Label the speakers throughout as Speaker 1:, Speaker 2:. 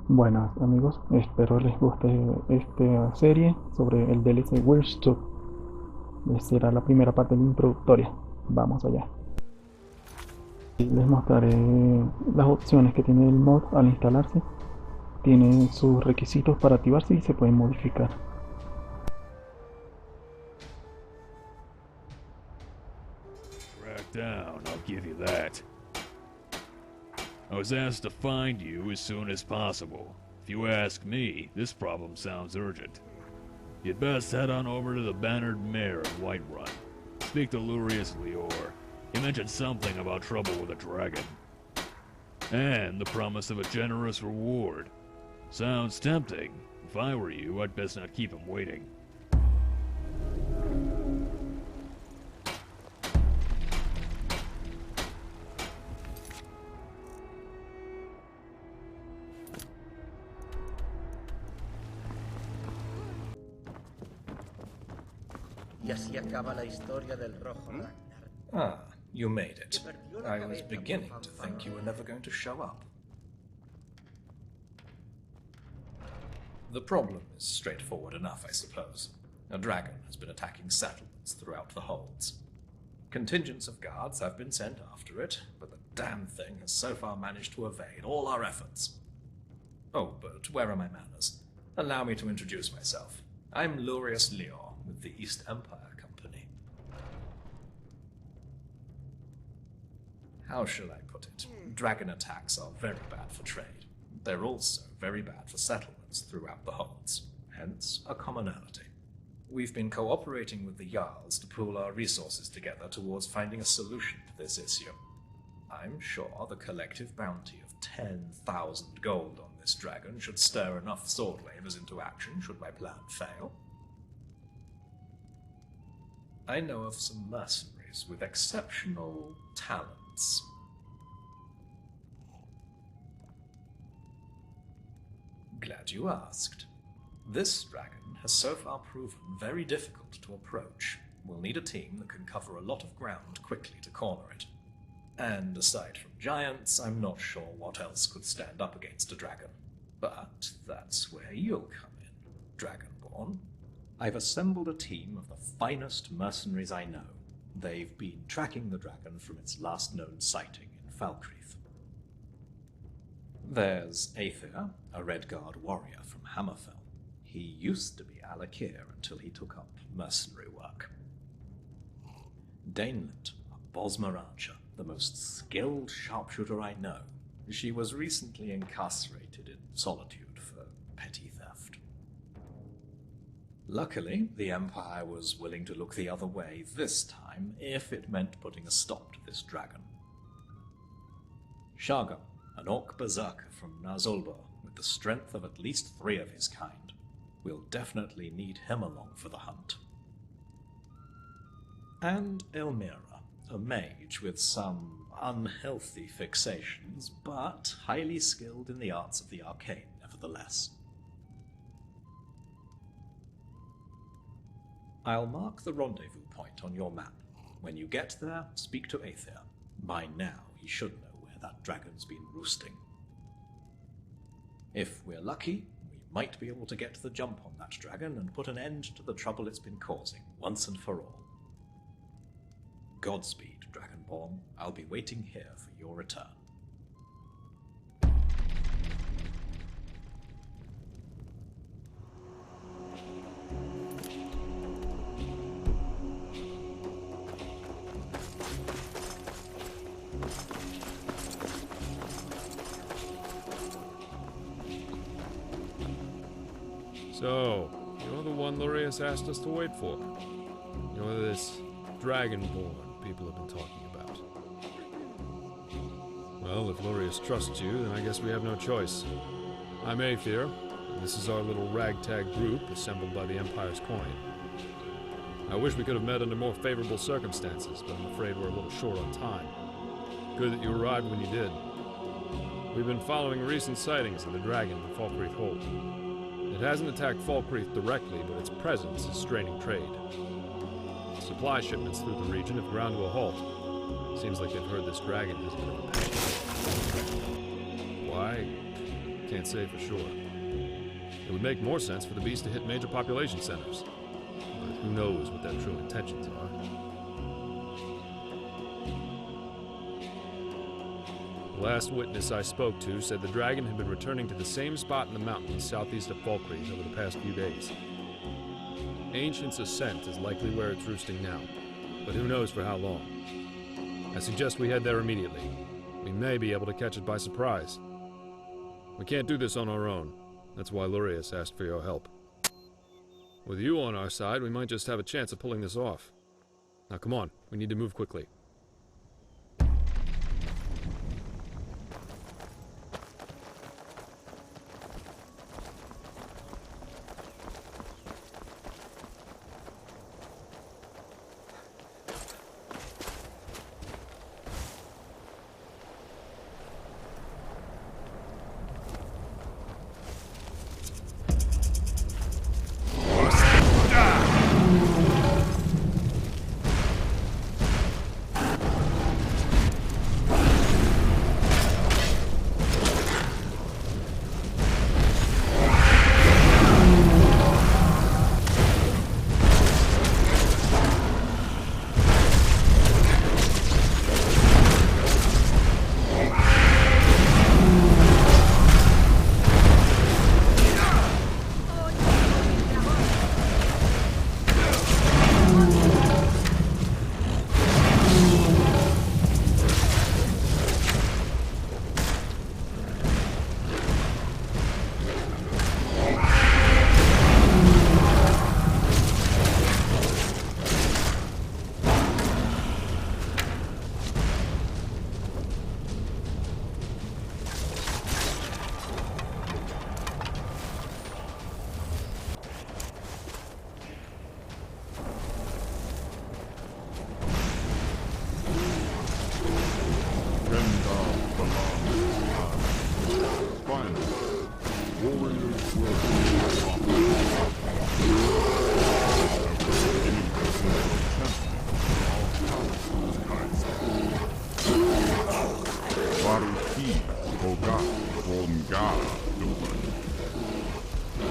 Speaker 1: Buenas amigos, espero les guste esta serie sobre el DLC Wyrmstooth. Será la primera parte introductoria. Vamos allá. Les mostraré las opciones que tiene el mod al instalarse. Tiene sus requisitos para activarse y se pueden modificar.
Speaker 2: Crack down, I'll give you that. I was asked to find you as soon as possible. If you ask me, this problem sounds urgent. You'd best head on over to the Bannered Mare in Whiterun. Speak to Lurius Lior. He mentioned something about trouble with a dragon. And the promise of a generous reward. Sounds tempting. If I were you, I'd best not keep him waiting.
Speaker 3: Y así acaba la historia del rojo Ragnar.
Speaker 4: Ah, you made it. I was beginning to think you were never going to show up. The problem is straightforward enough, I suppose. A dragon has been attacking settlements throughout the holds. Contingents of guards have been sent after it, but the damn thing has so far managed to evade all our efforts. Oh, but where are my manners? Allow me to introduce myself. I'm Lurius Lior with the East Empire Company. How shall I put it? Dragon attacks are very bad for trade. They're also very bad for settlements throughout the holds, hence a commonality. We've been cooperating with the Jarls to pool our resources together towards finding a solution to this issue. I'm sure the collective bounty of 10,000 gold on this dragon should stir enough sword wavers into action should my plan fail. I know of some mercenaries with exceptional talents. Glad you asked. This dragon has so far proven very difficult to approach. We'll need a team that can cover a lot of ground quickly to corner it. And aside from giants, I'm not sure what else could stand up against a dragon. But that's where you'll come in, Dragonborn. I've assembled a team of the finest mercenaries I know. They've been tracking the dragon from its last known sighting in Falkreath. There's Aether, a Redguard warrior from Hammerfell. He used to be Alakir until he took up mercenary work. Danelet, a Bosmer archer, the most skilled sharpshooter I know. She was recently incarcerated in Solitude for petty theft. Luckily, the Empire was willing to look the other way this time if it meant putting a stop to this dragon. Shargar, an orc berserker from Nazulbur, with the strength of at least 3 of his kind. We'll definitely need him along for the hunt. And Elmira, a mage with some unhealthy fixations, but highly skilled in the arts of the arcane nevertheless. I'll mark the rendezvous point on your map. When you get there, speak to Aether. By now, he should know where that dragon's been roosting. If we're lucky, we might be able to get the jump on that dragon and put an end to the trouble it's been causing, once and for all. Godspeed, Dragonborn. I'll be waiting here for your return.
Speaker 5: So, you're the one Lurius asked us to wait for. You're this Dragonborn people have been talking about. Well, if Lurius trusts you, then I guess we have no choice. I'm Aether, and this is our little ragtag group assembled by the Empire's coin. I wish we could have met under more favorable circumstances, but I'm afraid we're a little short on time. Good that you arrived when you did. We've been following recent sightings of the dragon in Falkreath Hold. It hasn't attacked Falkreath directly, but its presence is straining trade. Supply shipments through the region have ground to a halt. Seems like they've heard this dragon has been a pain. Why? can't say for sure. It would make more sense for the beast to hit major population centers. But who knows what their true intentions are. The last witness I spoke to said the dragon had been returning to the same spot in the mountains southeast of Falkreath over the past few days. Ancient's Ascent is likely where it's roosting now, but who knows for how long. I suggest we head there immediately. We may be able to catch it by surprise. We can't do this on our own. That's why Lurius asked for your help. With you on our side, we might just have a chance of pulling this off. Now come on, we need to move quickly.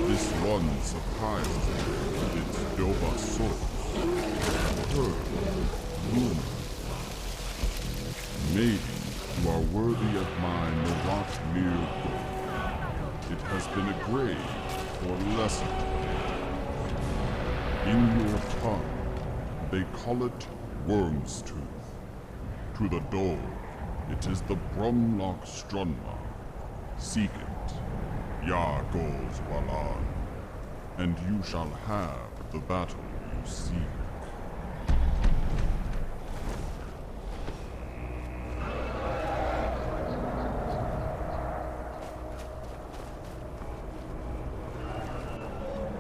Speaker 6: This one surprises me with its Doba source. Heard rumor. Maybe you are worthy of my Nawat Mir gold. It has been a grave or lesson. In your tongue, they call it Wyrmstooth. To the door, it is the Brumlock Strunma. Seek it, Yar goes Walan, and you shall have the battle you seek.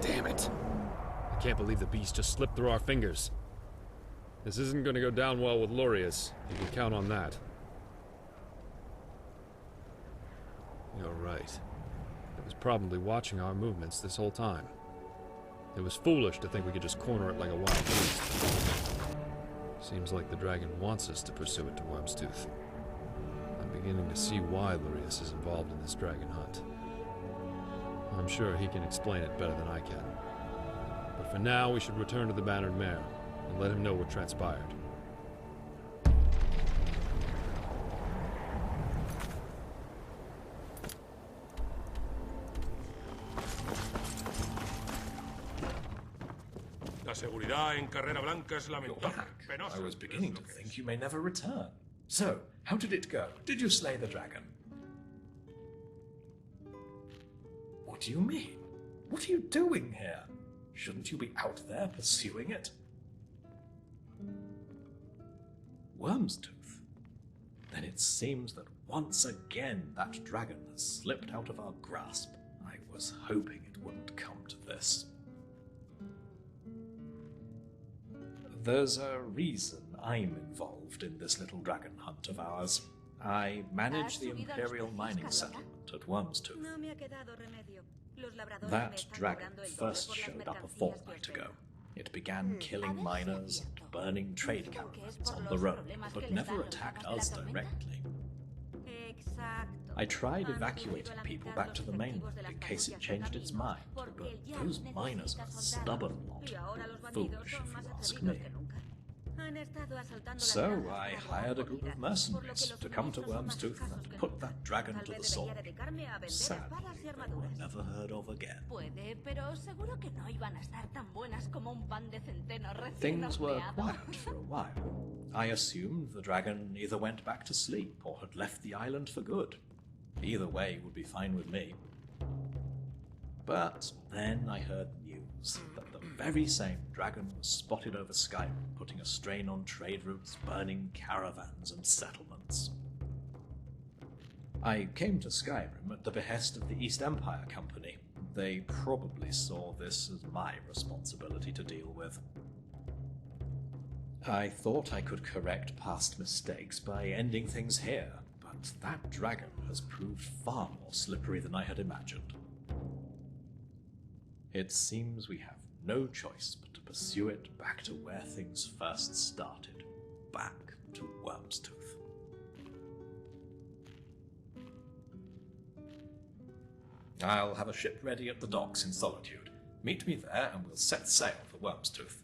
Speaker 5: Damn it. I can't believe the beast just slipped through our fingers. This isn't going to go down well with Lurius. You can count on that. You're right. It was probably watching our movements this whole time. It was foolish to think we could just corner it like a wild beast. Seems like the dragon wants us to pursue it to Wyrmstooth. I'm beginning to see why Lurius is involved in this dragon hunt. I'm sure he can explain it better than I can. But for now, we should return to the Bannered Mare and let him know what transpired.
Speaker 7: La seguridad en Carrera Blanca es
Speaker 4: You're
Speaker 7: lamentable.
Speaker 4: back.
Speaker 7: Penosa.
Speaker 4: I was beginning to think you may never return. So, how did it go? Did you slay the dragon? What do you mean? What are you doing here? Shouldn't you be out there pursuing it? Wyrmstooth? Then it seems that once again that dragon has slipped out of our grasp. I was hoping it wouldn't come to this. There's a reason I'm involved in this little dragon hunt of ours. I manage the Imperial Mining Settlement at Wyrmstooth. That dragon first showed up a fortnight ago. It began killing miners and burning trade caravans on the road, but never attacked us directly. I tried evacuating people back to the mainland in case it changed its mind, but those miners are a stubborn lot. Foolish, if you ask me. So I hired a group of mercenaries to come to Wyrmstooth and put that dragon to the sword. Sadly, they were never heard of again. Things were quiet for a while. I assumed the dragon either went back to sleep or had left the island for good. Either way would be fine with me. But then I heard news that the very same dragon was spotted over Skyrim, putting a strain on trade routes, burning caravans and settlements. I came to Skyrim at the behest of the East Empire Company. They probably saw this as my responsibility to deal with. I thought I could correct past mistakes by ending things here, but that dragon has proved far more slippery than I had imagined. It seems we have no choice but to pursue it back to where things first started, back to Wyrmstooth. I'll have a ship ready at the docks in Solitude. Meet me there and we'll set sail for Wyrmstooth.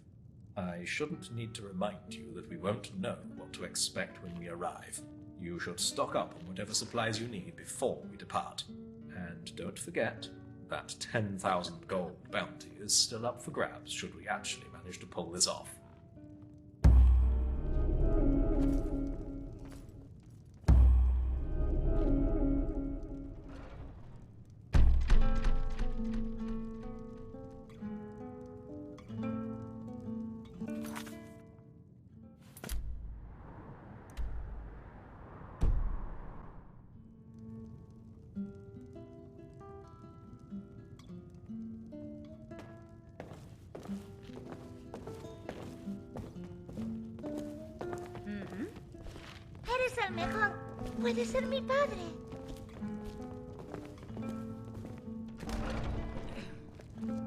Speaker 4: I shouldn't need to remind you that we won't know what to expect when we arrive. You should stock up on whatever supplies you need before we depart. And don't forget, that 10,000 gold bounty is still up for grabs should we actually manage to pull this off.
Speaker 8: Eres el mejor. Puedes ser mi padre.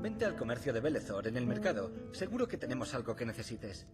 Speaker 3: Vente al comercio de Belethor en el mercado. Seguro que tenemos algo que necesites.